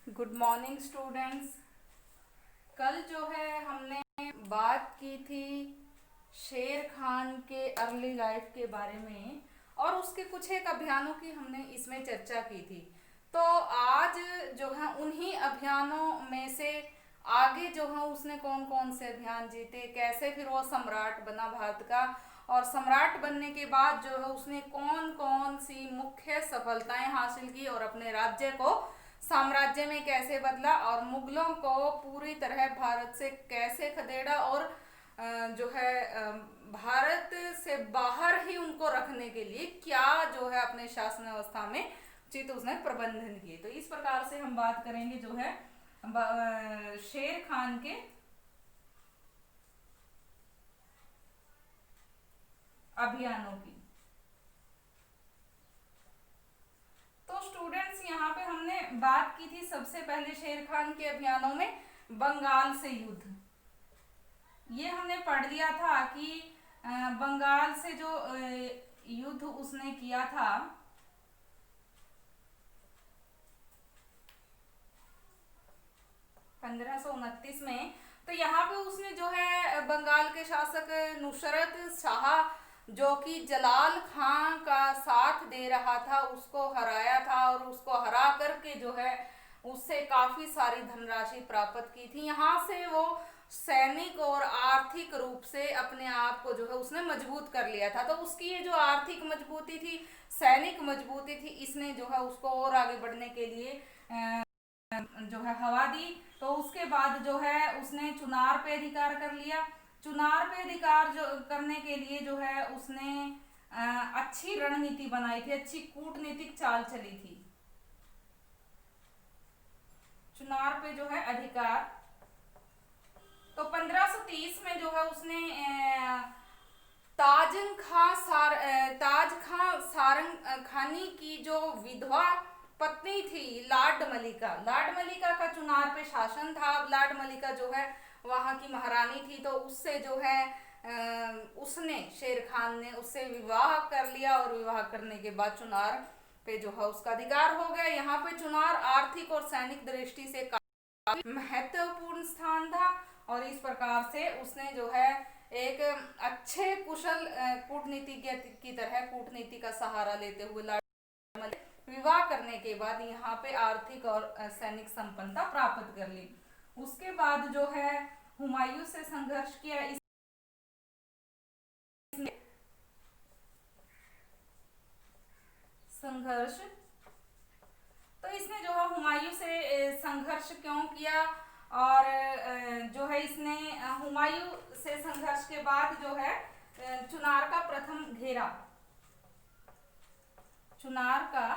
Good morning students. कल जो है हमने बात की थी शेर खान के अर्ली लाइफ के बारे में और उसके कुछ एक अभियानों की हमने इसमें चर्चा की थी। तो आज जो है उन्हीं अभियानों में से आगे जो है उसने कौन कौन से अभियान जीते, कैसे फिर वो सम्राट बना भारत का, और सम्राट बनने के बाद जो है उसने कौन कौन सी मुख्य सफलताएं हासिल की और अपने राज्य को साम्राज्य में कैसे बदला और मुगलों को पूरी तरह भारत से कैसे खदेड़ा और जो है भारत से बाहर ही उनको रखने के लिए क्या जो है अपने शासन व्यवस्था में उचित उसने प्रबंधन किए। तो इस प्रकार से हम बात करेंगे जो है शेर खान के अभियानों की। तो स्टूडेंट्स यहाँ पे हमने बात की थी सबसे पहले शेर खान के अभियानों में बंगाल से युद्ध। ये हमने पढ़ लिया था कि बंगाल से जो युद्ध उसने किया था 1529 में। तो यहाँ पे उसने जो है बंगाल के शासक नुसरत शाह जो कि जलाल खां का साथ दे रहा था उसको हराया था और उसको हरा करके जो है उससे काफी सारी धनराशि प्राप्त की थी। यहाँ से वो सैनिक और आर्थिक रूप से अपने आप को जो है उसने मजबूत कर लिया था। तो उसकी ये जो आर्थिक मजबूती थी, सैनिक मजबूती थी, इसने जो है उसको और आगे बढ़ने के लिए जो है हवा दी। तो उसके बाद जो है उसने चुनार पे अधिकार कर लिया। चुनार पे अधिकार जो करने के लिए जो है उसने अच्छी रणनीति बनाई थी, अच्छी कूटनीतिक चाल चली थी। चुनार पे जो है अधिकार, तो 1530 में जो है उसने ताज खां सारंग खानी की जो विधवा पत्नी थी लाड मलिका का चुनार पे शासन था। लाड मलिका जो है वहां की महारानी थी। तो उससे जो है उसने शेर खान ने उससे विवाह कर लिया और विवाह करने के बाद चुनार पे जो है उसका अधिकार हो गया। यहाँ पे चुनार आर्थिक और सैनिक दृष्टि से काफी महत्वपूर्ण स्थान था और इस प्रकार से उसने जो है एक अच्छे कुशल कूटनीतिज्ञ की तरह कूटनीति का सहारा लेते हुए विवाह करने के बाद यहाँ पे आर्थिक और सैनिक संपन्नता प्राप्त कर ली। उसके बाद जो है हुमायूं से संघर्ष किया। संघर्ष, तो इसने जो है हुमायूं से संघर्ष क्यों किया और जो है इसने हुमायूं से संघर्ष के बाद जो है चुनार का प्रथम घेरा, चुनार का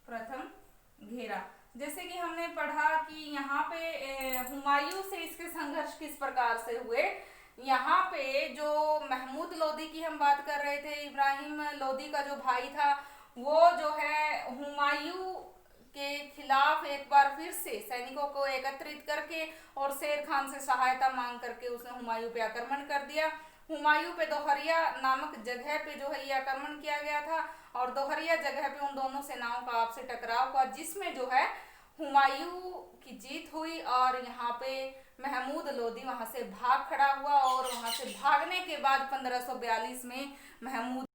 प्रथम घेरा, जैसे कि हमने पढ़ा कि यहाँ पे हुमायूं से इसके संघर्ष किस प्रकार से हुए। यहाँ पे जो महमूद लोदी की हम बात कर रहे थे, इब्राहिम लोदी का जो भाई था, वो जो है हुमायूं के खिलाफ एक बार फिर से सैनिकों को एकत्रित करके और शेर खान से सहायता मांग करके उसने हुमायूं पे आक्रमण कर दिया। हुमायूं पे दोहरिया नामक जगह पे जो है ये आक्रमण किया गया था और दोहरिया जगह पे उन दोनों सेनाओं का आपसे टकराव हुआ जिसमें जो है हुमायूं की जीत हुई और यहाँ पे महमूद लोदी वहां से भाग खड़ा हुआ और वहां से भागने के बाद 1542 में महमूद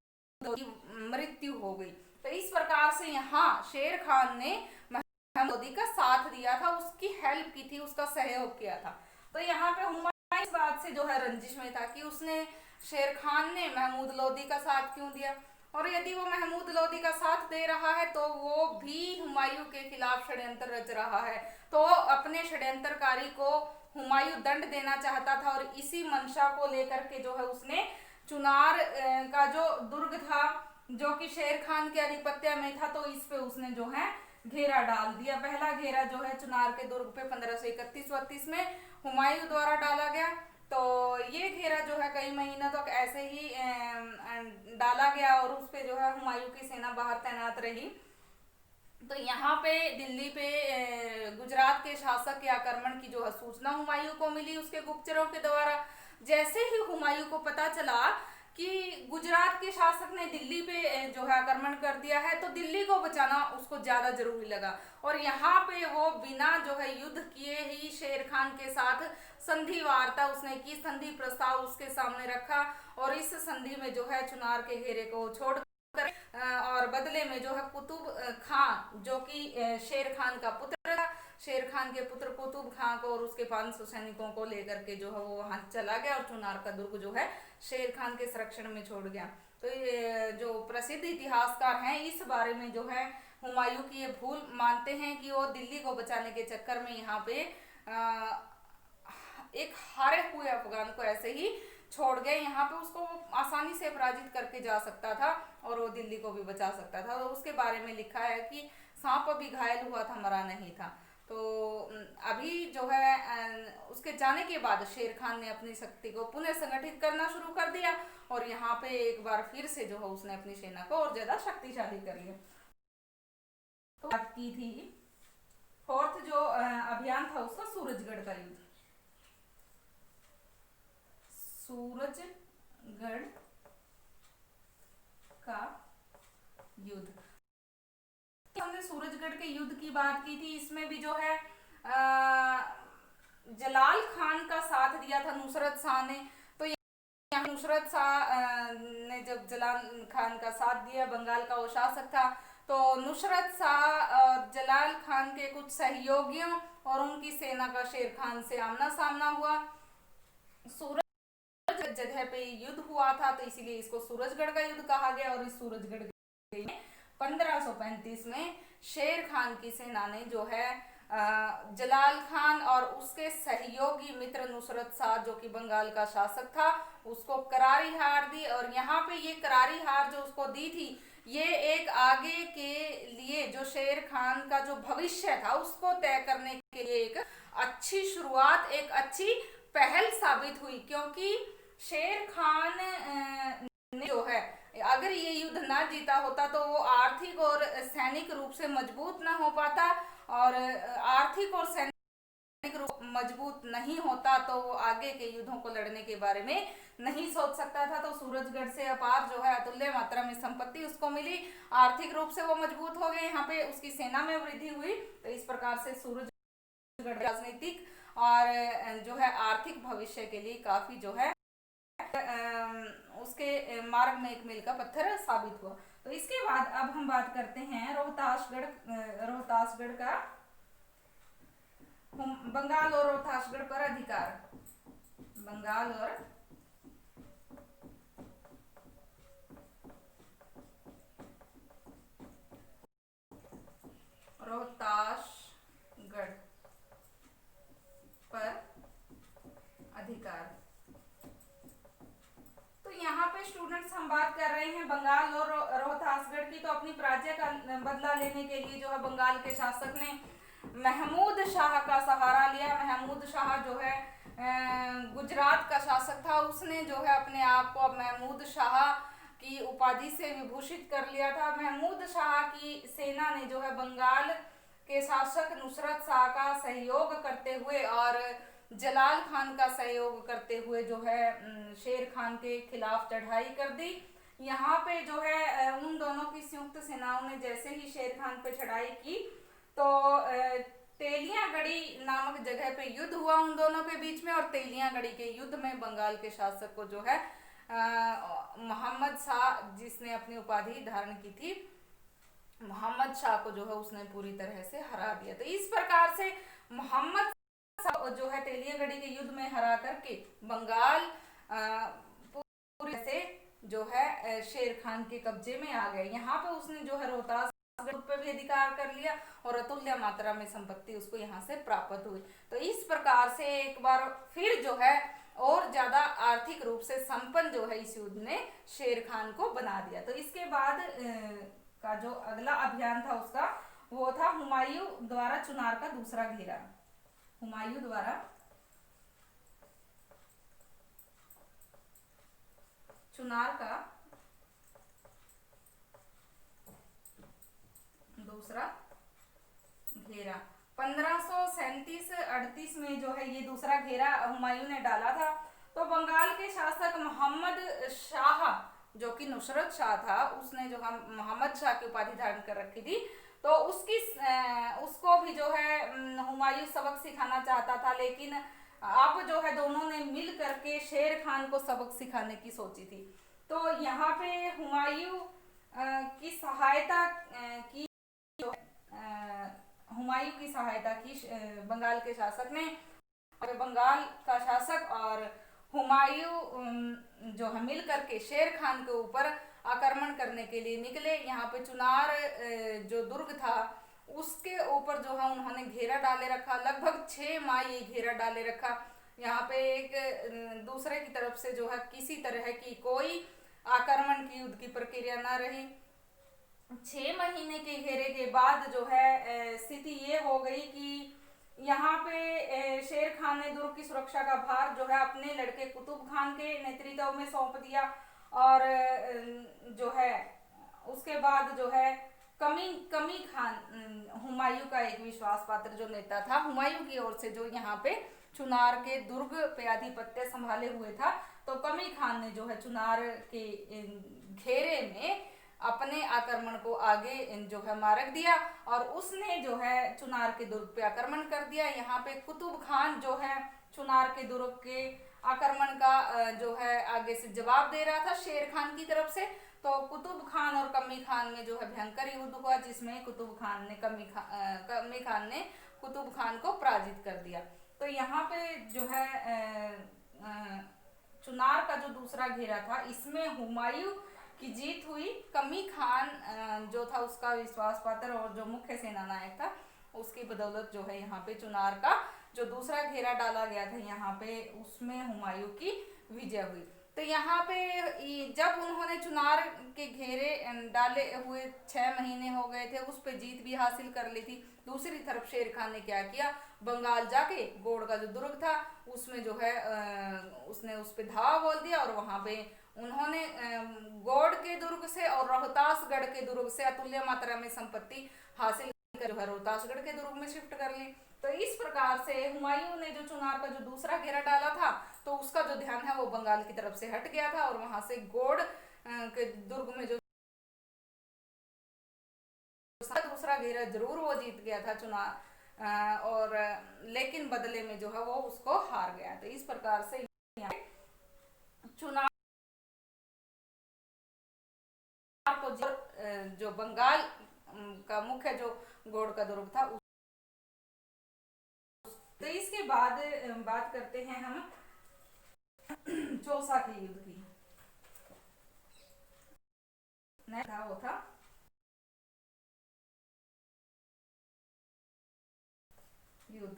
लोदी की मृत्यु हो गई। तो इस प्रकार से यहाँ शेर खान ने महमूद लोदी का साथ दिया था, उसकी हेल्प की थी, उसका सहयोग किया था। तो यहाँ पे हुमायूं इस बात से जो है रंजिश में था कि उसने शेर खान ने महमूद लोदी का साथ क्यों दिया और यदि वो महमूद लोदी का साथ दे रहा है तो वो भी हुमायूं के खिलाफ षड्यंत्र रच रहा है। तो अपने षड्यंत्रकारी को हुमायूं दंड देना चाहता था और इसी मंशा को लेकर के जो है उसने चुनार का जो दुर्ग था जो कि शेर खान के आधिपत्य में था, तो इस पे उसने जो है घेरा डाल दिया। पहला घेरा जो है चुनार के दुर्ग पे 1531-32 में हुमायूं द्वारा डाला गया। तो ये घेरा जो है कई महीनों तक ऐसे ही डाला गया और उस पे जो है हुमायूं की सेना बाहर तैनात रही। तो यहाँ पे दिल्ली पे गुजरात के शासक के आक्रमण की जो है सूचना हुमायूं को मिली उसके गुप्तचरों के द्वारा। जैसे ही हुमायूं को पता चला कि गुजरात के शासक ने दिल्ली पे जो है आक्रमण कर दिया है, तो दिल्ली को बचाना उसको ज्यादा जरूरी लगा और यहाँ पे वो बिना जो है युद्ध किए ही शेर खान के साथ संधि वार्ता उसने की, संधि प्रस्ताव उसके सामने रखा और इस संधि में जो है चुनार के घेरे को छोड़ और बदले में जो है कुतुब खान जो कि शेर खान का पुत्र था, शेर खान के पुत्र कुतुब खान को और उसके 500 सैनिकों को लेकर के जो है वो वहां चला गया और चुनार का दुर्ग जो है शेर खान के संरक्षण में छोड़ गया। तो ये जो प्रसिद्ध इतिहासकार हैं इस बारे में जो है हुमायूं की ये भूल मानते हैं कि वो दिल्ली को बचाने के चक्कर में यहाँ पे एक हारे हुए अफगान को ऐसे ही छोड़ गए। यहाँ पे उसको आसानी से पराजित करके जा सकता था और वो दिल्ली को भी बचा सकता था। तो उसके बारे में लिखा है कि सांप अभी घायल हुआ था, मरा नहीं था। तो अभी जो है उसके जाने के बाद शेर खान ने अपनी शक्ति को पुनः संगठित करना शुरू कर दिया और यहाँ पे एक बार फिर से जो है उसने अपनी सेना को और ज्यादा शक्तिशाली कर लिया। तो बात की थी फोर्थ जो अभियान था उसका सूरजगढ़ का युद्ध। सूरजगढ़ का युद्ध, हमने सूरजगढ़ के युद्ध की बात की थी। इसमें भी जो है जलाल खान का साथ दिया था नुसरत शाह ने। तो यहाँ नुसरत शाह ने जब जलाल खान का साथ दिया, बंगाल का वो शासक था, तो नुसरत शाह और जलाल खान के कुछ सहयोगियों और उनकी सेना का शेर खान से आमना सामना हुआ। सूरज जगह पे युद्ध हुआ था तो इसीलिए इसको सूरजगढ़ का युद्ध कहा गया और इस सूरजगढ़ के 1535 में शेर खान की सेना ने जो है जलाल खान और उसके सहयोगी मित्र नुसरत शाह जो कि बंगाल का शासक था उसको करारी हार दी। और यहाँ पे ये करारी हार जो उसको दी थी ये एक आगे के लिए जो शेर खान का जो भविष्य था उसको तय करने के लिए एक अच्छी शुरुआत, एक अच्छी पहल साबित हुई, क्योंकि शेर खान ने जो है अगर ये युद्ध ना जीता होता तो वो आर्थिक और सैनिक रूप से मजबूत ना हो पाता और आर्थिक और सैनिक रूप मजबूत नहीं होता तो वो आगे के युद्धों को लड़ने के बारे में नहीं सोच सकता था। तो सूरजगढ़ से अपार जो है अतुल्य मात्रा में संपत्ति उसको मिली, आर्थिक रूप से वो मजबूत हो गए, यहाँ पे उसकी सेना में वृद्धि हुई। तो इस प्रकार से सूरजगढ़ राजनीतिक और जो है आर्थिक भविष्य के लिए काफी जो है उसके मार्ग में एक मील का पत्थर साबित हुआ। तो इसके बाद अब हम बात करते हैं रोहतासगढ़ का बंगाल और रोहतासगढ़ पर अधिकार। बंगाल और रोहतासगढ़ पर अधिकार। तो यहाँ पे स्टूडेंट्स हम बात कर रहे हैं बंगाल और रोहतासगढ़ की। तो अपनी प्राज्य का बदला लेने के लिए जो है बंगाल के शासक ने महमूद शाह का सहारा लिया। महमूद शाह जो है गुजरात का शासक था, उसने जो है अपने आप को अब महमूद शाह की उपाधि से विभूषित कर लिया था। महमूद शाह की सेना ने जो है बंगाल के शासक नुसरत शाह का सहयोग करते हुए और जलाल खान का सहयोग करते हुए जो है शेर खान के खिलाफ चढ़ाई कर दी। यहाँ पे जो है उन दोनों की संयुक्त सेनाओं ने जैसे ही शेर खान पे चढ़ाई की तो तेलियागढ़ी नामक जगह पे युद्ध हुआ उन दोनों के बीच में। और तेलियागढ़ी के युद्ध में बंगाल के शासक को जो है मोहम्मद शाह, जिसने अपनी उपाधि धारण की थी, मोहम्मद शाह को जो है उसने पूरी तरह से हरा दिया। तो इस प्रकार से मोहम्मद जो है तेलियागढ़ी के युद्ध में हरा करके बंगाल पूरी से जो है शेर खान के कब्जे में आ गए। यहाँ पे उसने जो है रोहतासगढ़ पे भी अधिकार कर लिया और अतुल्य मात्रा में संपत्ति उसको यहाँ से प्राप्त हुई। तो इस प्रकार से एक बार फिर जो है और ज्यादा आर्थिक रूप से संपन्न जो है इस युद्ध ने शेर खान को बना दिया। तो इसके बाद का जो अगला अभियान था उसका वो था हुमायूं द्वारा चुनार का दूसरा घेरा। हुमायूं द्वारा चुनार का दूसरा घेरा 1537-38 में जो है ये दूसरा घेरा हुमायूं ने डाला था। तो बंगाल के शासक मोहम्मद शाह, जो कि नुसरत शाह था, उसने जो हम मोहम्मद शाह की उपाधि धारण कर रखी थी, तो उसको भी जो है हुमायूं सबक सिखाना चाहता था, लेकिन अब जो है दोनों ने मिल करके शेर खान को सबक सिखाने की सोची थी। तो यहाँ पे हुमायूं की सहायता की, हुमायूं की सहायता की बंगाल के शासक ने। और बंगाल का शासक और हुमायूं जो है मिल करके शेर खान के ऊपर आक्रमण करने के लिए निकले। यहाँ पे चुनार जो दुर्ग था उसके ऊपर जो है उन्होंने घेरा डाले रखा, लगभग 6 माह ये घेरा डाले रखा। यहाँ पे एक दूसरे की तरफ से जो है किसी तरह की कोई आक्रमण की युद्ध की प्रक्रिया न रही। 6 महीने के घेरे के बाद जो है स्थिति ये हो गई कि यहाँ पे शेर खान ने दुर्ग की सुरक्षा का भार जो है अपने लड़के कुतुब खान के नेतृत्व में सौंप दिया। और जो है उसके बाद जो है कमी कमी खान, हुमायूं का एक विश्वास पात्र जो नेता था, हुमायूं की ओर से जो यहाँ पे चुनार के दुर्ग पे आधिपत्य संभाले हुए था, तो कमी खान ने जो है चुनार के घेरे में अपने आक्रमण को आगे जो है मार्ग दिया और उसने जो है चुनार के दुर्ग पे आक्रमण कर दिया। यहाँ पे कुतुब खान जो है चुनार के दुर्ग के आक्रमण का जो है आगे से जवाब दे रहा था शेर खान की तरफ से। तो कुतुब खान और कमी खान में जो है भयंकर युद्ध हुआ, जिसमें कुतुब खान ने कमी खान ने कुतुब खान को पराजित कर दिया। तो यहाँ पे जो है चुनार का जो दूसरा घेरा था, इसमें हुमायूं की जीत हुई। कमी खान जो था उसका विश्वास पात्र और जो मुख्य सेना नायक था, उसकी बदौलत जो है यहाँ पे चुनार का जो दूसरा घेरा डाला गया था, यहाँ पे उसमें हुमायूं की विजय हुई। तो यहाँ पे जब उन्होंने चुनार के घेरे डाले हुए 6 महीने हो गए थे, उस पर जीत भी हासिल कर ली थी। दूसरी तरफ शेर खान ने क्या किया, बंगाल जाके गोड़ का जो दुर्ग था उसमें जो है उसने उस पर धावा बोल दिया और वहां पे उन्होंने गौड़ के दुर्ग से और रोहतासगढ़ के दुर्ग से अतुल्य मात्रा में संपत्ति हासिल कर जो है रोहतासगढ़ के दुर्ग में शिफ्ट कर ली। तो इस प्रकार से हुमायूं ने जो चुनार का जो दूसरा घेरा डाला था, तो उसका जो ध्यान है वो बंगाल की तरफ से हट गया था और वहां से गौड़ के दुर्ग में जो दूसरा घेरा जरूर वो जीत गया था चुनार, और लेकिन बदले में जो है वो उसको हार गया। तो इस प्रकार से चुनार को जो बंगाल का मुख्य जो गौड़ का दुर्ग था। तो इसके बाद बात करते हैं हम चौसा के युद्ध की। था वो था युद्ध।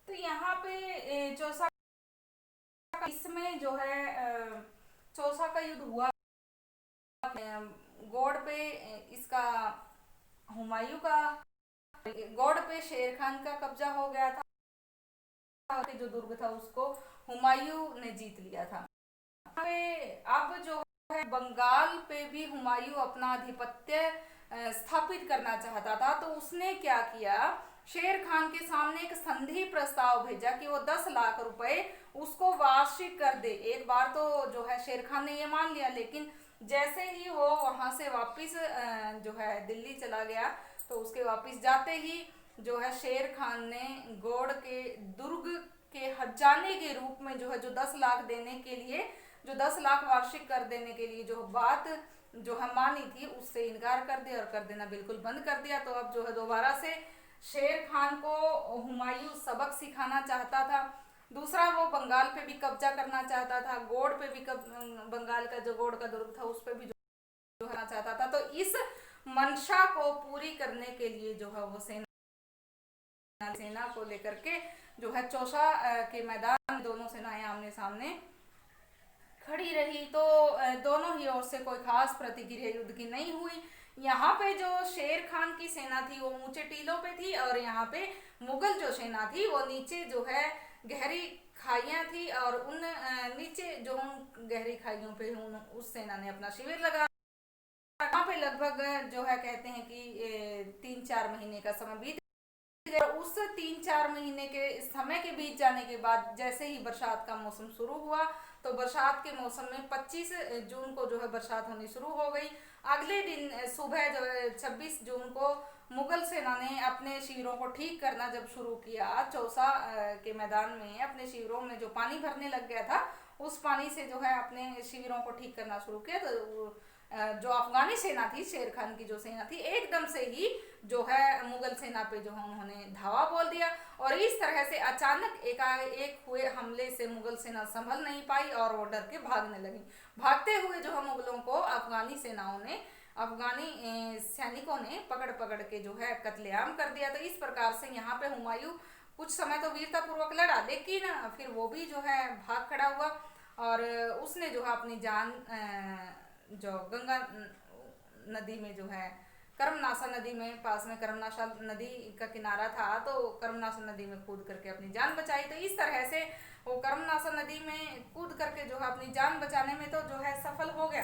तो यहाँ पे चौसा, इसमें जो है चौसा का युद्ध हुआ गौड़ पे, इसका हुमायूं का गौड़ पे शेर खान का कब्जा हो गया था। जो दुर्ग था उसको हुमायूं ने जीत लिया था। अब जो है बंगाल पे भी हुमायूं अपना आधिपत्य स्थापित करना चाहता था। तो उसने क्या किया, शेर खान के सामने एक संधि प्रस्ताव भेजा कि वो 10 लाख रुपए उसको वार्षिक कर दे। एक बार तो जो है शेर खान ने ये मान लिया, लेकिन जैसे ही वो वहां से वापिस जो है दिल्ली चला गया, तो उसके वापिस जाते ही जो है शेर खान ने गौड़ के दुर्ग के हर्जाने के रूप में जो है जो 10 लाख देने के लिए, जो 10 लाख वार्षिक कर देने के लिए जो बात जो हम मानी थी, उससे इनकार कर दिया और कर देना बिल्कुल बंद कर दिया। तो अब जो है दोबारा से शेर खान को हुमायूं सबक सिखाना चाहता था। दूसरा, वो बंगाल पे भी कब्जा करना चाहता था, गौड़ पे भी बंगाल का जो गौड़ का दुर्ग था उस पे भी जो करना चाहता था। तो इस मंशा को पूरी करने के लिए जो है वो सेना को लेकर के जो है चौसा के मैदान में दोनों सेनाएं आमने सामने खड़ी रही। तो दोनों ही ओर से कोई खास प्रतिक्रिया युद्ध की नहीं हुई। यहाँ पे जो शेर खान की सेना थी वो ऊंचे टीलों पे थी और यहाँ पे मुगल जो सेना थी वो नीचे जो है गहरी खाइयां थी, और उन नीचे जो गहरी खाइयों पे उस सेना ने अपना शिविर लगा यहाँ पे लगभग जो है कहते हैं कि 3-4 महीने का समय बीत गया। उस 3-4 महीने के समय के बीत जाने के बाद जैसे ही बरसात का मौसम शुरू हुआ, तो बरसात के मौसम में 25 जून को जो है बरसात होनी शुरू हो गई। अगले दिन सुबह जो है 26 जून को मुगल सेना ने अपने शिविरों को ठीक करना जब शुरू किया, चौसा के मैदान में अपने शिविरों में जो पानी भरने लग गया था, उस पानी से जो है अपने शिविरों को ठीक करना शुरू किया। तो जो अफगानी सेना थी, शेर खान की जो सेना थी, एकदम से ही जो है मुगल सेना पे जो है उन्होंने धावा बोल दिया। और इस तरह से अचानक एकाएक हुए हमले से मुगल सेना संभल नहीं पाई और वो डर के भागने लगी। भागते हुए जो है मुगलों को अफगानी सेनाओं ने, अफगानी सैनिकों ने पकड़ पकड़ के जो है कत्लेआम कर दिया। तो इस प्रकार से यहाँ पे हुमायूं कुछ समय तो वीरता पूर्वक लड़ा, लेकिन फिर वो भी जो है भाग खड़ा हुआ और उसने जो है अपनी जान जो गंगा नदी में जो है कर्मनाशा नदी में, पास में कर्मनाशा नदी का किनारा था, तो कर्मनाशा नदी में कूद करके अपनी जान बचाई। तो इस तरह से वो कर्मनाशा नदी में कूद करके जो है अपनी जान बचाने में तो जो है सफल हो गया।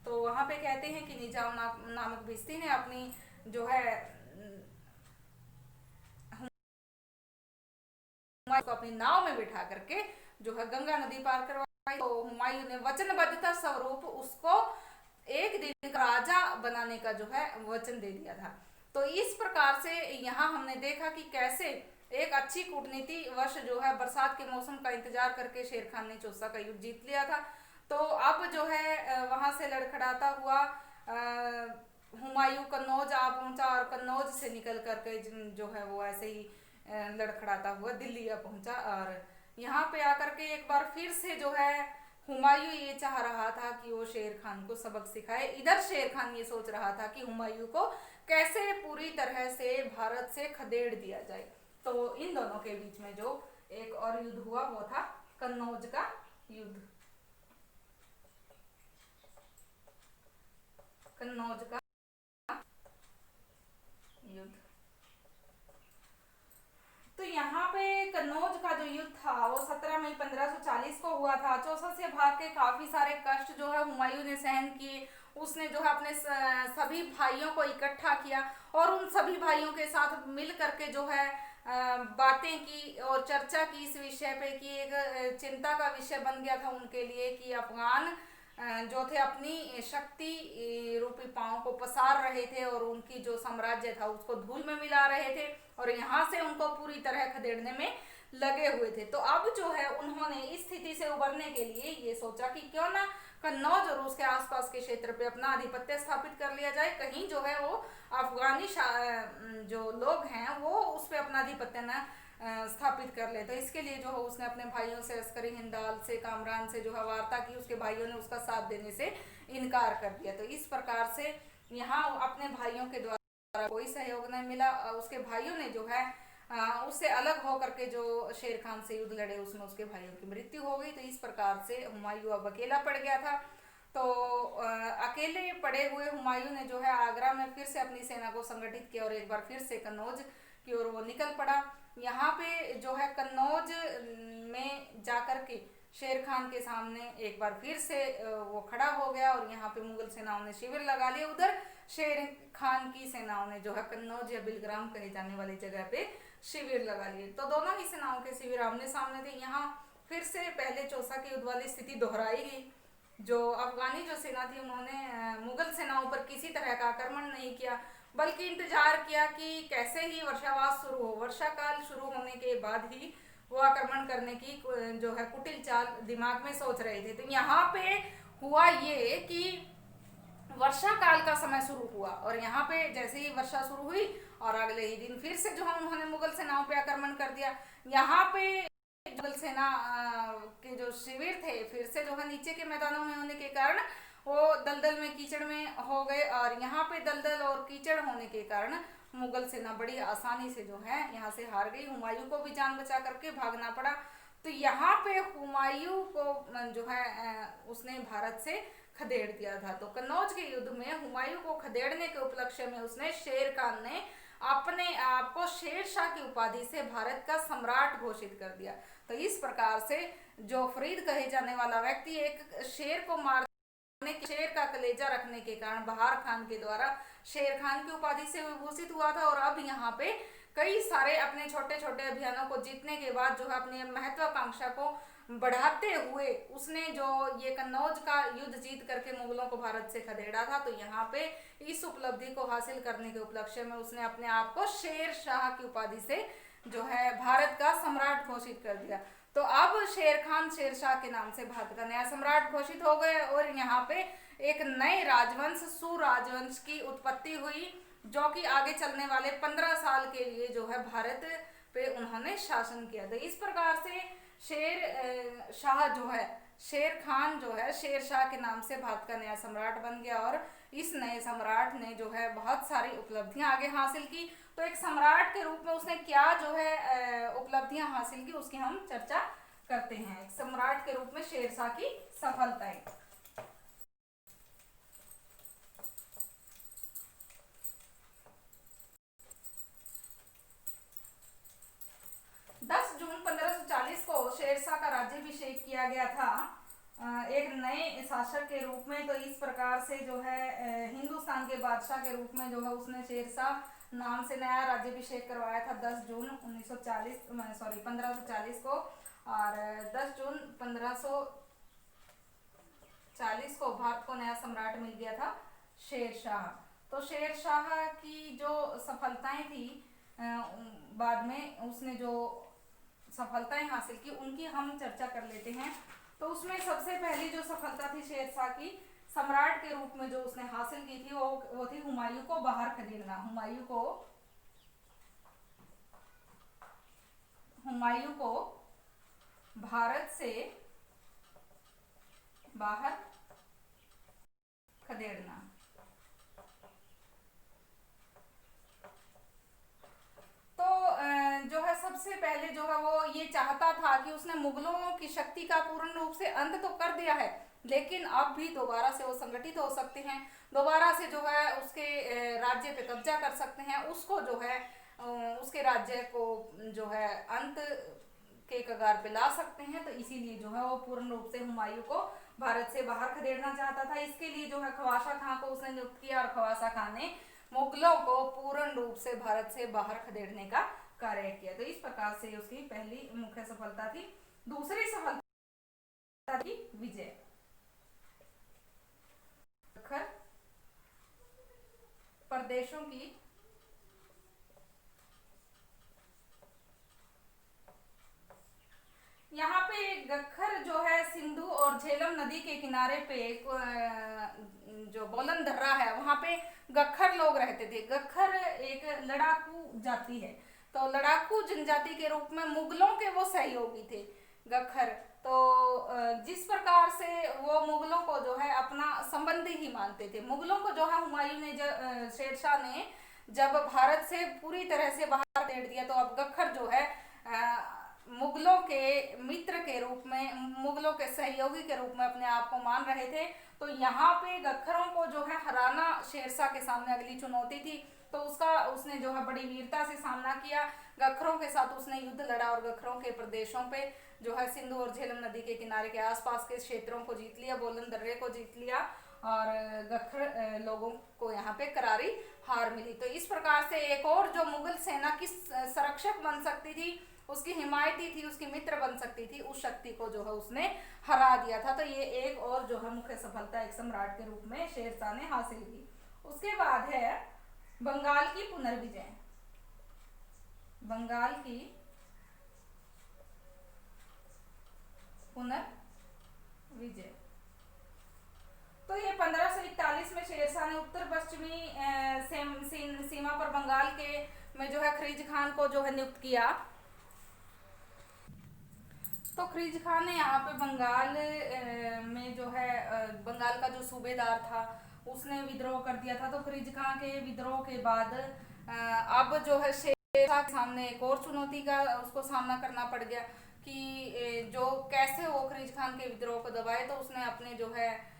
तो वहां पे कहते हैं कि निजाम नामक भिश्ती ने अपनी जो है हुमायूं को अपनी नाव में बिठा करके जो है गंगा नदी पार करवाई। तो हुमायूं ने वचनबद्धता स्वरूप उसको एक दिन का राजा बनाने का जो है वचन दे दिया था। तो इस प्रकार से यहाँ हमने देखा कि कैसे एक अच्छी कूटनीति वश जो है बरसात के मौसम का इंतजार करके शेर खान ने चौसा का युद्ध जीत लिया था। तो अब जो है वहां से लड़खड़ाता हुआ हुमायूं कन्नौज आ पहुंचा और कन्नौज से निकल करके जो है वो ऐसे ही लड़खड़ाता हुआ दिल्ली आ पहुंचा। और यहाँ पे आकर के एक बार फिर से जो है हुमायूं ये चाह रहा था कि वो शेर खान को सबक सिखाए। इधर शेर खान ये सोच रहा था कि हुमायूं को कैसे पूरी तरह से भारत से खदेड़ दिया जाए। तो इन दोनों के बीच में जो एक और युद्ध हुआ वो था कन्नौज का युद्ध। कन्नौज का युद्ध, तो यहाँ पे कन्नौज का जो युद्ध था वो 17 मई 1540 को हुआ था। चौसा से भाग के काफी सारे कष्ट जो है हुमायूं ने सहन किए। उसने जो है अपने सभी भाइयों को इकट्ठा किया और उन सभी भाइयों के साथ मिल करके जो है बातें की और चर्चा की इस विषय पे कि एक चिंता का विषय बन गया था उनके लिए कि अफगान जो थे अपनी शक्ति रूपी पांव को पसार रहे थे और उनकी जो साम्राज्य था उसको धूल में मिला रहे थे और यहाँ से उनको पूरी तरह खदेड़ने में लगे हुए थे। तो अब जो है उन्होंने इस स्थिति से उबरने के लिए ये सोचा कि क्यों ना कन्नौज और उसके आसपास के क्षेत्र पे अपना आधिपत्य स्थापित कर लिया जाए, कहीं जो है वो अफगानी जो लोग हैं वो उस पर अपना आधिपत्य न स्थापित कर ले। तो इसके लिए जो है उसने अपने भाइयों से, अस्करी हिंदाल से, कामरान से जो है वार्ता की। उसके भाइयों ने उसका साथ देने से इनकार कर दिया। तो इस प्रकार से यहाँ अपने भाइयों के द्वारा कोई सहयोग नहीं मिला। उसके भाइयों ने जो है उससे अलग होकर के जो शेर खान से युद्ध लड़े उसमें उसके भाइयों की मृत्यु हो गई। तो इस प्रकार से हुमायूं अब अकेला पड़ गया था। तो अकेले पड़े हुए हुमायूं ने जो है आगरा में फिर से अपनी सेना को संगठित किया और एक बार फिर से कन्नौज की ओर वो निकल पड़ा। यहाँ पे जो है कन्नौज में जाकर के शेर खान के सामने एक बार फिर से वो खड़ा हो गया और यहाँ पे मुगल सेनाओं ने शिविर लगा लिए। उधर शेर खान की सेनाओं ने जो है कन्नौज या बिलग्राम कहे जाने वाली जगह पे शिविर लगा लिए। तो दोनों ही सेनाओं के शिविर आमने सामने थे। यहाँ फिर से पहले चौसा के युद्ध वाली स्थिति दोहराई गई। जो अफगानी जो सेना थी उन्होंने मुगल सेनाओं पर किसी तरह का आक्रमण नहीं किया, बल्कि इंतजार किया कि कैसे ही वर्षावास शुरू हो, वर्षा काल शुरू होने के बाद ही वो आक्रमण करने की जो है कुटिल चाल दिमाग में सोच रहे थे। तो यहाँ पे हुआ ये कि वर्षा काल का समय शुरू हुआ और यहाँ पे जैसे ही वर्षा शुरू हुई और अगले ही दिन फिर से जो है उन्होंने मुगल सेनाओं पे आक्रमण कर दिया। यहाँ पे मुगल सेना के जो शिविर थे फिर से जो है नीचे के मैदानों में होने के कारण वो दलदल में, कीचड़ में हो गए और यहाँ पे दलदल और कीचड़ होने के कारण मुगल सेना बड़ी आसानी से जो है यहाँ से हार गई। हुमायूं को भी जान बचा करके भागना पड़ा। तो यहाँ पे हुमायूं को जो है उसने भारत से खदेड़ दिया था। तो कन्नौज के युद्ध में हुमायूं को खदेड़ने के उपलक्ष्य में उसने शेर खान ने अपने आप को शेर शाह की उपाधि से भारत का सम्राट घोषित कर दिया। तो इस प्रकार से जो फरीद कहे जाने वाला व्यक्ति एक शेर को मार शेर का कलेजा रखने के कारण बहार खान के द्वारा शेर खान की उपाधि से विभूषित हुआ था। और अब यहाँ पे कई सारे अपने छोटे छोटे अभियानों को जीतने के बाद जो है अपनी महत्वाकांक्षा को बढ़ाते हुए उसने जो ये कन्नौज का युद्ध जीत करके मुगलों को भारत से खदेड़ा था। तो यहाँ पे इस उपलब्धि को हासिल करने के उपलक्ष्य में उसने अपने आप को शेर शाह की उपाधि से जो है भारत का सम्राट घोषित कर दिया। तो अब शेर खान शेर शाह के नाम से भारत का नया सम्राट घोषित हो गए और यहाँ पे एक नए राजवंश सुराजवंश की उत्पत्ति हुई, जो कि आगे चलने वाले 15 साल के लिए जो है भारत पे उन्होंने शासन किया। तो इस प्रकार से शेर शाह जो है, शेर खान जो है शेर शाह के नाम से भारत का नया सम्राट बन गया। और इस नए सम्राट ने जो है बहुत सारी उपलब्धियां आगे हासिल की। तो एक सम्राट के रूप में उसने क्या जो है उपलब्धियां हासिल की उसकी हम चर्चा करते हैं। एक सम्राट के रूप में शेर शाह की सफलताएं। 10 जून 1540 को शेरशाह का राज्याभिषेक किया गया था एक नए शासक के रूप में। तो इस प्रकार से जो है हिंदुस्तान के बादशाह के रूप में जो है उसने शेरशाह नाम से नया राज्याभिषेक करवाया था 10 जून 1540 को। और 10 जून 1540 को भारत को नया सम्राट मिल गया था शेरशाह। तो शेरशाह की जो सफलताएं थी बाद में उसने जो सफलताएं हासिल की उनकी हम चर्चा कर लेते हैं। तो उसमें सबसे पहली जो सफलता थी शेरशाह की सम्राट के रूप में जो उसने हासिल की थी वो थी हुमायूं को बाहर खदेड़ना। हुमायूं को भारत से बाहर खदेड़ना। तो जो है सबसे पहले जो है वो ये चाहता था कि उसने मुगलों की शक्ति का पूर्ण रूप से अंत तो कर दिया है, लेकिन अब भी दोबारा से वो संगठित हो सकते हैं, दोबारा से जो है उसके राज्य पे कब्जा कर सकते हैं, उसको जो है उसके राज्य को जो है अंत के कगार पे ला सकते हैं। तो इसीलिए जो है वो पूर्ण रूप से हुमायूं को भारत से बाहर खदेड़ना चाहता था। इसके लिए जो है ख्वाजा खां को उसने नियुक्त किया और ख्वाजा खां ने मुगलों को पूर्ण रूप से भारत से बाहर खदेड़ने का कार्य किया। तो इस प्रकार से उसकी पहली मुख्य सफलता थी। दूसरी सफलता थी विजय। गख्खर प्रदेशों की यहाँ पे गख्खर जो है सिंधु और झेलम नदी के किनारे पे एक जो बोलन दर्रा है वहां पे गख्खर लोग रहते थे। गख्खर एक लड़ाकू जाति है। तो लड़ाकू जनजाति के रूप में मुगलों के वो सहयोगी थे गख्खर। तो जिस प्रकार से वो मुगलों को जो है अपना संबंधी ही मानते थे। मुगलों को जो है हुमायूं ने शेरशाह ने जब भारत से पूरी तरह से बाहर खदेड़ दिया तो अब गख्खर जो है मुगलों के मित्र के रूप में, मुगलों के सहयोगी के रूप में अपने आप को मान रहे थे। तो यहाँ पे गख्खरों को जो है हराना शेरशाह के सामने अगली चुनौती थी। तो उसने जो है बड़ी वीरता से सामना किया। गख्खरों के साथ उसने युद्ध लड़ा और गख्खरों के प्रदेशों पे जो है सिंधु और झेलम नदी के किनारे के आसपास के क्षेत्रों को जीत लिया, बोलन दर्रे को जीत लिया और गख्खर लोगों को यहाँ पे करारी हार मिली। तो इस प्रकार से एक और जो मुगल सेना की संरक्षक बन सकती थी, उसकी हिमायती थी, उसकी मित्र बन सकती थी, उस शक्ति को जो है उसने हरा दिया था। तो ये एक और जो है मुख्य सफलता एक सम्राट के रूप में शेरशाह ने हासिल की। उसके बाद है बंगाल की पुनर्विजय। बंगाल की पुनर्विजय। तो ये 1541 में शेरशाह ने उत्तर पश्चिमी सीमा पर बंगाल के में जो है खरीज खान को जो है नियुक्त किया। तो खरीज खान ने यहाँ पे बंगाल में जो है बंगाल का जो सूबेदार था उसने विद्रोह कर दिया था। तो खरीज खान के विद्रोह के बाद अब जो है शेरशाह के सामने एक और चुनौती का उसको सामना करना पड़ गया कि जो कैसे वो खरीज खान के विद्रोह को दबाए। तो उसने अपने जो है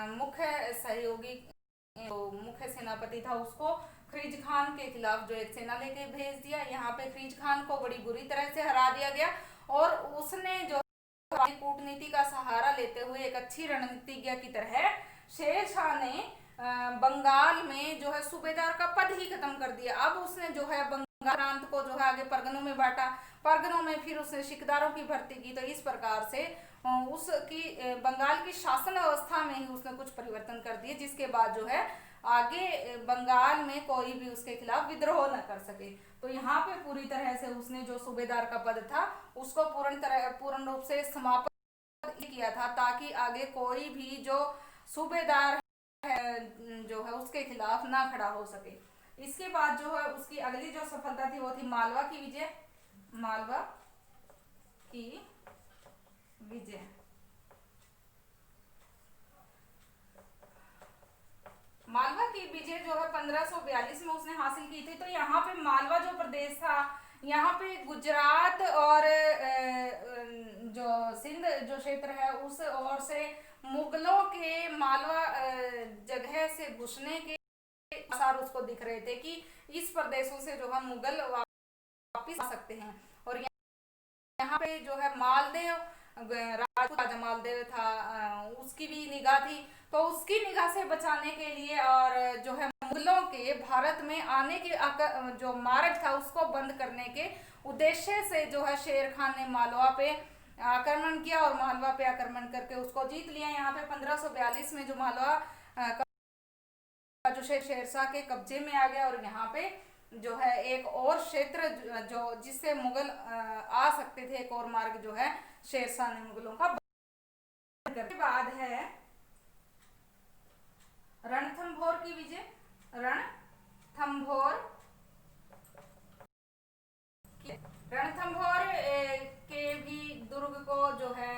मुख्य सहयोगी मुख्य सेनापति था उसको खरीज खान के खिलाफ जो एक सेना लेके भेज दिया। यहाँ पे खरीज खान को बड़ी बुरी तरह से हरा दिया गया और उसने जो कूटनीति का सहारा लेते हुए एक अच्छी रणनीतिज्ञ की तरह शेर शाह ने बंगाल में जो है सूबेदार का पद ही खत्म कर दिया। अब उसने जो है बंगाल प्रांत को जो है आगे परगनों में बांटा, परगनों में फिर उसने शिकदारों की भर्ती की। तो इस प्रकार से उसकी बंगाल की शासन व्यवस्था में ही उसने कुछ परिवर्तन कर दिए, जिसके बाद जो है आगे बंगाल में कोई भी उसके खिलाफ विद्रोह न कर सके। तो यहाँ पे पूरी तरह से उसने जो सूबेदार का पद था उसको पूर्ण रूप से समाप्त किया था, ताकि आगे कोई भी जो सूबेदार है जो है उसके खिलाफ ना खड़ा हो सके। इसके बाद जो है उसकी अगली जो सफलता थी वो थी मालवा की विजय। मालवा की विजय। मालवा की विजय जो है 1542 में उसने हासिल की थी। तो यहाँ पे मालवा जो प्रदेश था, यहाँ पे गुजरात और जो सिंध जो क्षेत्र है उस ओर से मुगलों के मालवा जगह से घुसने के आसार उसको दिख रहे थे कि इस प्रदेशों से जो है मुगल वापिस आ सकते हैं। और यहाँ पे जो है मालदेव राजपूत राजा मालदेव था, उसकी भी निगाह थी। तो उसकी निगाह से बचाने के लिए और जो है मुगलों के भारत में आने के जो मार्ग था उसको बंद करने के उद्देश्य से जो है शेर खान ने मालवा पे आक्रमण किया और मालवा पे आक्रमण करके उसको जीत लिया। यहाँ पे 1542 में जो मालवा का जो शेरशाह के कब्जे में आ गया, और यहाँ पे जो है एक और क्षेत्र जो जिससे मुगल आ सकते थे, एक और मार्ग जो है शेरशाह ने मुगलों का बंद कर। बाद है रणथंभौर की विजय। रणथंभौर के भी दुर्ग को जो है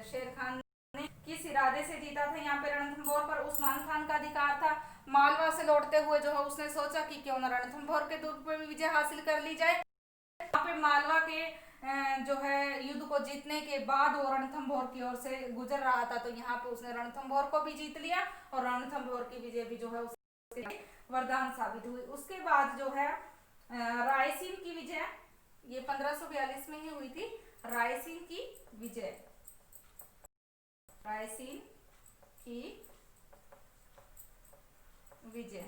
शेर खान ने किस इरादे से जीता था। यहाँ पे रणथंभौर पर उस्मान खान का अधिकार था। मालवा से लौटते हुए जो है उसने सोचा कि क्यों न रणथंभौर के दुर्ग पर भी विजय हासिल कर ली जाए। यहाँ पे मालवा के जो है युद्ध को जीतने के बाद वो रणथंभौर की ओर से गुजर रहा था, तो यहाँ पे उसने रणथंभौर को भी जीत लिया और रणथंभौर की विजय भी जो है उसके वरदान साबित हुई। उसके बाद जो है रायसीन की विजय, ये 1542 में ही हुई थी। रायसीन की विजय, रायसीन की विजय।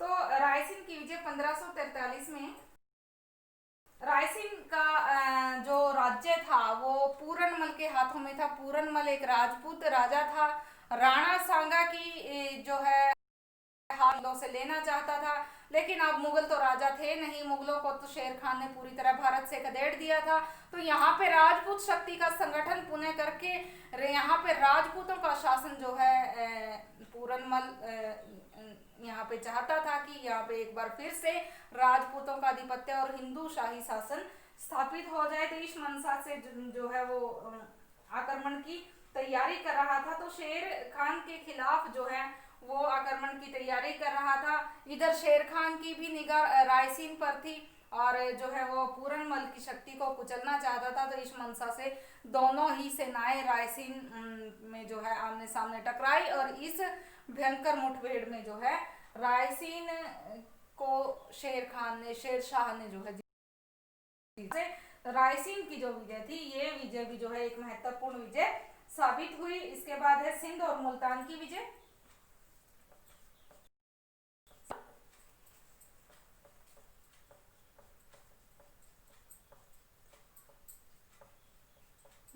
तो रायसीन की विजय 1543 में। रायसीन का जो राज्य था वो पूरनमल के हाथों में था। पूरनमल एक राजपूत राजा था, राणा सांगा की जो है हाथों से लेना चाहता था, लेकिन अब मुगल तो राजा थे नहीं, मुगलों को तो शेर खान ने पूरी तरह भारत से खदेड़ दिया था। तो यहाँ पे राजपूत शक्ति का संगठन पुनः करके यहाँ पे राजपूतों का शासन जो है पूरनमल यहाँ पे चाहता था कि यहाँ पे एक बार फिर से राजपूतों का आधिपत्य और हिंदू शाही शासन स्थापित हो जाए। तो इस मंशा से जो है वो आक्रमण की तैयारी कर रहा था। तो शेर खान के खिलाफ जो है वो आक्रमण की तैयारी कर रहा था। इधर शेर खान की भी निगाह रायसीन पर थी और जो है वो पूरनमल की शक्ति को कुचलना चाहता था। तो इस मंशा से दोनों ही सेनाएं रायसीन में जो है आमने सामने टकराई और इस भयंकर मुठभेड़ में जो है रायसीन को शेर शाह ने जो है रायसीन की जो विजय थी, ये विजय भी जो है एक महत्वपूर्ण विजय साबित हुई। इसके बाद है सिंध और मुल्तान की विजय।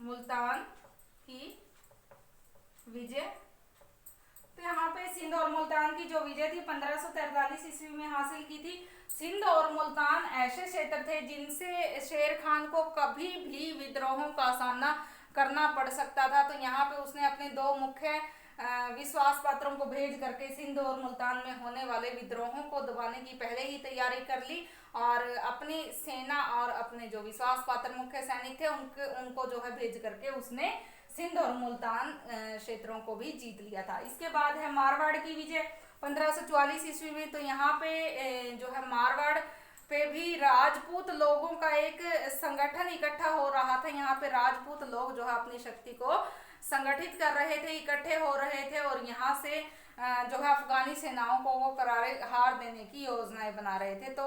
मुल्तान की विजय। तो यहाँ पे सिंध और मुल्तान की जो विजय थी 1543 ईस्वी में हासिल की थी। सिंध और मुल्तान ऐसे क्षेत्र थे जिनसे शेर खान को कभी भी विद्रोहों का सामना करना पड़ सकता था। तो यहाँ पे उसने अपने दो मुख्य विश्वास पात्रों को भेज करके सिंध और मुल्तान में होने वाले विद्रोहों को दबाने की पहले ही तैयारी कर ली और अपनी सेना और अपने जो विश्वास पात्र मुख्य सैनिक थे उनको जो है भेज करके उसने सिंध और मुल्तान क्षेत्रों को भी जीत लिया था। इसके बाद है मारवाड़ की विजय 1544 ईस्वी में। तो यहाँ पे जो है मारवाड़ पे भी राजपूत लोगों का एक संगठन इकट्ठा हो रहा था। यहाँ पे राजपूत लोग जो है अपनी शक्ति को संगठित कर रहे थे, इकट्ठे हो रहे थे और यहाँ से जो है अफगानी सेनाओं को वो करारे हार देने की योजनाएं बना रहे थे। तो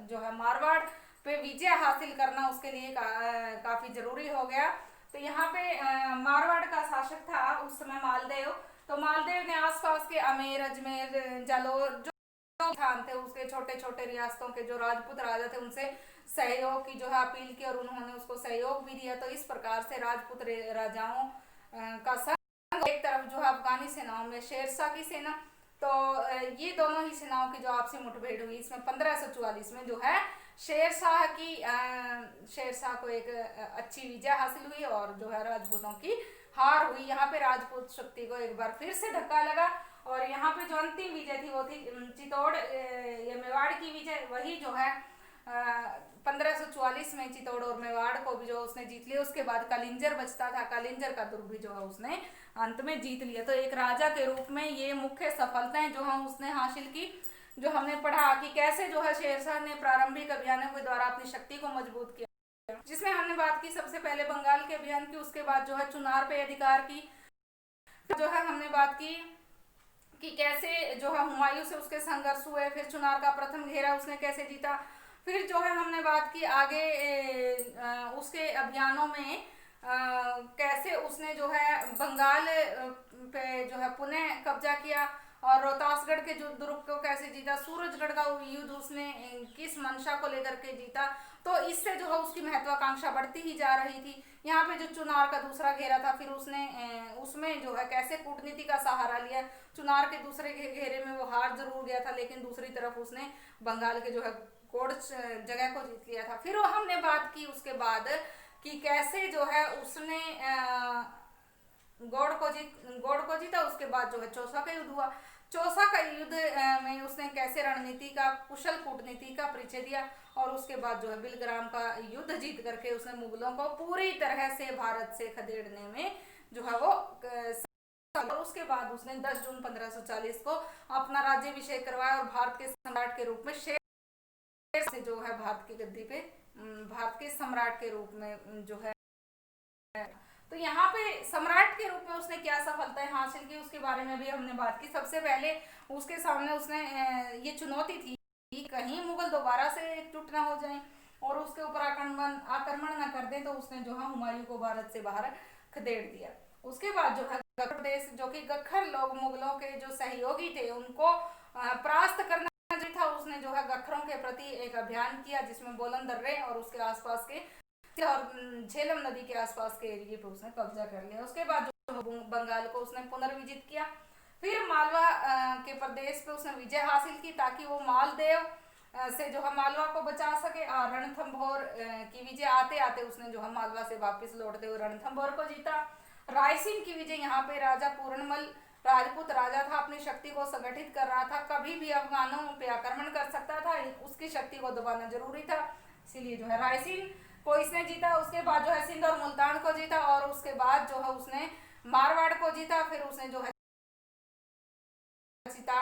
जो है मारवाड़ पे विजय हासिल करना उसके लिए काफी जरूरी हो गया। तो यहाँ पे मारवाड़ का शासक था उस समय मालदेव। तो मालदेव ने आसपास के अमेर, अजमेर, जालौर जो स्थान थे उसके छोटे छोटे रियासतों के जो राजपूत राजा थे उनसे सहयोग की जो है अपील की और उन्होंने उसको सहयोग भी दिया। तो इस प्रकार से राजपूत राजाओं का संघ एक तरफ जो है अफगानी सेनाओं में शेरशाह की सेना, तो ये दोनों ही सेनाओं की जो आपसी मुठभेड़ हुई इसमें 1544 में जो है शेरशाह को एक अच्छी विजय हासिल हुई और जो है राजपूतों की हार हुई। यहाँ पे राजपूत शक्ति को एक बार फिर से धक्का लगा और यहाँ पे जो अंतिम विजय थी वो थी चित्तौड़ या मेवाड़ की विजय। वही जो है 1544 में चित्तौड़ और मेवाड़ को भी जो उसने जीत लिया। उसके बाद कलिंजर बचता था, कलिंजर का दुर्ग भी जो है उसने अंत में जीत लिया। तो एक राजा के रूप में ये मुख्य सफलताएं जो हम उसने हासिल की, जो हमने पढ़ा कि कैसे जो है शेरशाह ने प्रारंभिक अभियानों के द्वारा अपनी शक्ति को मजबूत किया, जिसमें हमने बात की सबसे पहले बंगाल के अभियान की, उसके बाद जो है चुनार पे अधिकार की, जो है हमने बात की कि कैसे जो है हुमायूं से उसके संघर्ष हुए, फिर चुनार का प्रथम घेरा उसने कैसे जीता, फिर जो है हमने बात की आगे उसके अभियानों में कैसे उसने जो है बंगाल पे जो है पुनः कब्जा किया और रोहतासगढ़ के जो दुर्ग को कैसे जीता, सूरजगढ़ का युद्ध उसने किस मंशा को लेकर के जीता। तो इससे जो है उसकी महत्वाकांक्षा बढ़ती ही जा रही थी। यहाँ पे जो चुनार का दूसरा घेरा था फिर उसने उसमें जो है कैसे कूटनीति का सहारा लिया। चुनार के दूसरे घेरे में वो हार जरूर गया था लेकिन दूसरी तरफ उसने बंगाल के जो है कोड जगह को जीत लिया था। फिर हमने बात की उसके बाद कि कैसे जो है उसने गौड़ को जीता। उसके बाद जो है चौसा का युद्ध हुआ। चौसा का युद्ध में उसने कैसे रणनीति का, कुशल कूटनीति का परिचय दिया और उसके बाद जो है बिलग्राम का युद्ध जीत करके उसने मुगलों को पूरी तरह से भारत से खदेड़ने में जो है वो और उसके बाद उसने 10 जून 1540 को अपना राज्याभिषेक करवाया और भारत के सम्राट के रूप में शेर से जो है भारत की गद्दी पे भारत के सम्राट के रूप में जो है। तो यहाँ पे सम्राट के रूप में उसने क्या सफलताएं हासिल की उसके बारे में भी हमने बात की। सबसे पहले उसके सामने उसने ये चुनौती थी कि कहीं मुगल दोबारा से एकजुट न हो जाएं और उसके ऊपर आक्रमण न कर दें, तो उसने जो है हुमायूं को भारत से बाहर खदेड़ दिया। उसके बाद जो है गखर प्रदेश, जो कि गखर लोग मुगलों के जो सहयोगी थे उनको परास्त करना था, उसने जो है गखरों के प्रति एक अभियान किया जिसमें बोलन दर्रे और उसके आसपास के और झेलम नदी के आसपास के एरिए पे उसने कब्जा कर लिया। उसके बाद जो बंगाल को उसने पुनर्विजित किया। फिर मालवा के प्रदेश पे उसने विजय हासिल की ताकि वो मालदेव से जो है मालवा को बचा सके और रणथंभौर की विजय आते आते उसने जो है मालवा से वापस लौटते हुए रणथंभौर को जीता। रायसीन की विजय, यहाँ पे राजा पूर्णमल राजपूत राजा था, अपनी शक्ति को संगठित कर रहा था, कभी भी अफगानों पे आक्रमण कर सकता था, उसकी शक्ति को दबाना जरूरी था, इसीलिए जो है रायसीन को इसने जीता। उसके बाद जो है सिंध और मुल्तान को जीता और उसके बाद जो है उसने मारवाड़ को जीता। फिर उसने जो है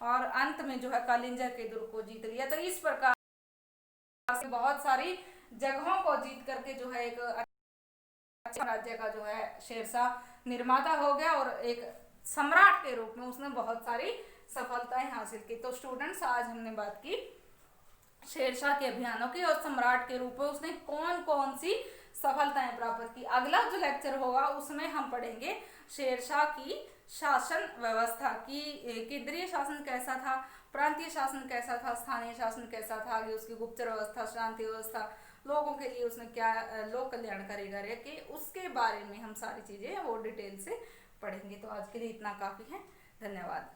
और अंत में जो है कलिंजर के दुर्ग को जीत लिया। तो इस प्रकार से बहुत सारी जगहों को जीत करके जो है एक अच्छा राज्य का जो है शेरशाह निर्माता हो गया और एक सम्राट के रूप में उसने बहुत सारी सफलताएं हासिल की। तो स्टूडेंट्स, आज हमने बात की शेरशाह के अभियानों की और सम्राट के रूप में उसने कौन कौन सी सफलताएं प्राप्त की। अगला जो लेक्चर होगा उसमें हम पढ़ेंगे शेरशाह की शासन व्यवस्था की, केंद्रीय शासन कैसा था, प्रांतीय शासन कैसा था, स्थानीय शासन कैसा था, आगे उसकी गुप्तचर व्यवस्था, शांति व्यवस्था, लोगों के लिए उसने क्या लोक कल्याणकारी कार्य किए, उसके बारे में हम सारी चीजें वो डिटेल से पढ़ेंगे। तो आज के लिए इतना काफी है। धन्यवाद।